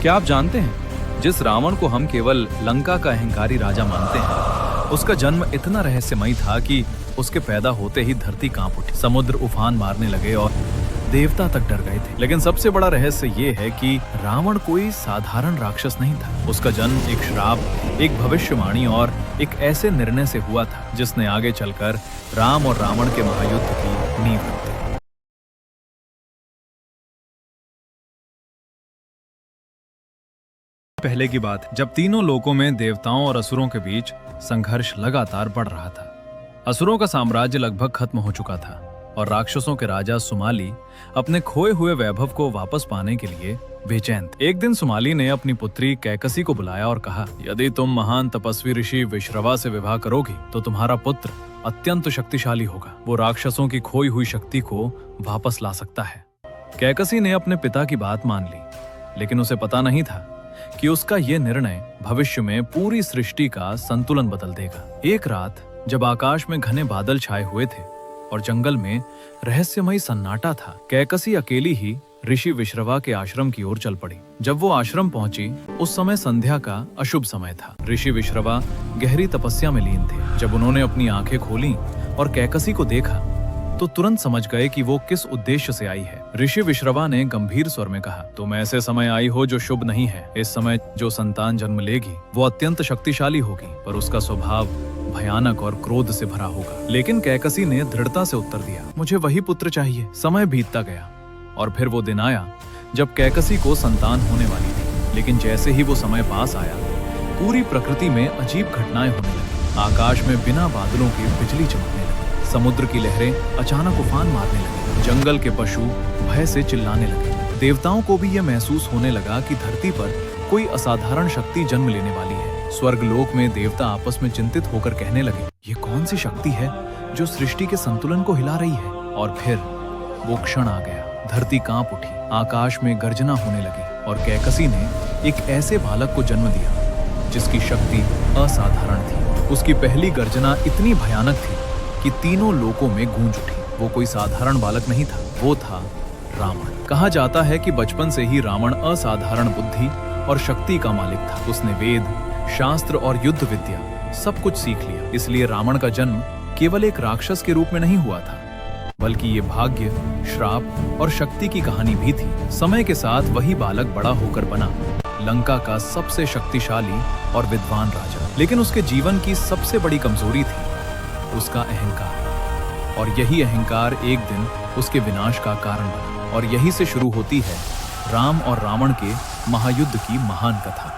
क्या आप जानते हैं, जिस रावण को हम केवल लंका का अहंकारी राजा मानते हैं, उसका जन्म इतना रहस्यमयी था कि उसके पैदा होते ही धरती कांप उठी, समुद्र उफान मारने लगे और देवता तक डर गए थे। लेकिन सबसे बड़ा रहस्य ये है कि रावण कोई साधारण राक्षस नहीं था। उसका जन्म एक श्राप, एक भविष्यवाणी और एक ऐसे निर्णय से हुआ था जिसने आगे चलकर राम और रावण के महायुद्ध की नींव रखी। पहले की बात, जब तीनों लोकों में देवताओं और असुरों के बीच संघर्ष लगातार बढ़ रहा था। असुरों का साम्राज्य लगभग खत्म हो चुका था और राक्षसों के राजा सुमाली अपने खोए हुए वैभव को वापस पाने के लिए बेचैन थे। एक दिन सुमाली ने अपनी पुत्री कैकसी को बुलाया और कहा, यदि तुम महान तपस्वी ऋषि विश्रवा से विवाह करोगी तो तुम्हारा पुत्र अत्यंत शक्तिशाली होगा। वो राक्षसों की खोई हुई शक्ति को वापस ला सकता है। कैकसी ने अपने पिता की बात मान ली, लेकिन उसे पता नहीं था कि उसका यह निर्णय भविष्य में पूरी सृष्टि का संतुलन बदल देगा। एक रात जब आकाश में घने बादल छाए हुए थे और जंगल में रहस्यमयी सन्नाटा था, कैकसी अकेली ही ऋषि विश्रवा के आश्रम की ओर चल पड़ी। जब वो आश्रम पहुंची, उस समय संध्या का अशुभ समय था। ऋषि विश्रवा गहरी तपस्या में लीन थे। जब उन्होंने अपनी आंखें खोलीं और कैकसी को देखा तो तुरंत समझ गए कि वो किस उद्देश्य से आई है। ऋषि विश्रवा ने गंभीर स्वर में कहा, तुम ऐसे समय आई हो जो शुभ नहीं है। इस समय जो संतान जन्म लेगी वो अत्यंत शक्तिशाली होगी, पर उसका स्वभाव भयानक और क्रोध से भरा होगा। लेकिन कैकसी ने दृढ़ता से उत्तर दिया, मुझे वही पुत्र चाहिए। समय बीतता गया और फिर वो दिन आया जब कैकसी को संतान होने वाली थी। लेकिन जैसे ही वो समय पास आया, पूरी प्रकृति में अजीब घटनाएं होने लगी। आकाश में बिना बादलों के बिजली चमकने लगी, समुद्र की लहरें अचानक उफान मारने लगी, जंगल के पशु भय से चिल्लाने लगे। देवताओं को भी यह महसूस होने लगा कि धरती पर कोई असाधारण शक्ति जन्म लेने वाली है। स्वर्गलोक में देवता आपस में चिंतित होकर कहने लगे, ये कौन सी शक्ति है जो सृष्टि के संतुलन को हिला रही है। और फिर वो क्षण आ गया। धरती कांप उठी, आकाश में गर्जना होने लगी और कैकसी ने एक ऐसे बालक को जन्म दिया जिसकी शक्ति असाधारण थी। उसकी पहली गर्जना इतनी भयानक थी कि तीनों लोकों में गूंज उठी। वो कोई साधारण बालक नहीं था, वो था रावण। कहा जाता है कि बचपन से ही रावण असाधारण बुद्धि और शक्ति का मालिक था। उसने वेद, शास्त्र और युद्ध विद्या सब कुछ सीख लिया। इसलिए रावण का जन्म केवल एक राक्षस के रूप में नहीं हुआ था, बल्कि ये भाग्य, श्राप और शक्ति की कहानी भी थी। समय के साथ वही बालक बड़ा होकर बना लंका का सबसे शक्तिशाली और विद्वान राजा। लेकिन उसके जीवन की सबसे बड़ी कमजोरी थी उसका अहंकार, और यही अहंकार एक दिन उसके विनाश का कारण बना। और यही से शुरू होती है राम और रावण के महायुद्ध की महान कथा।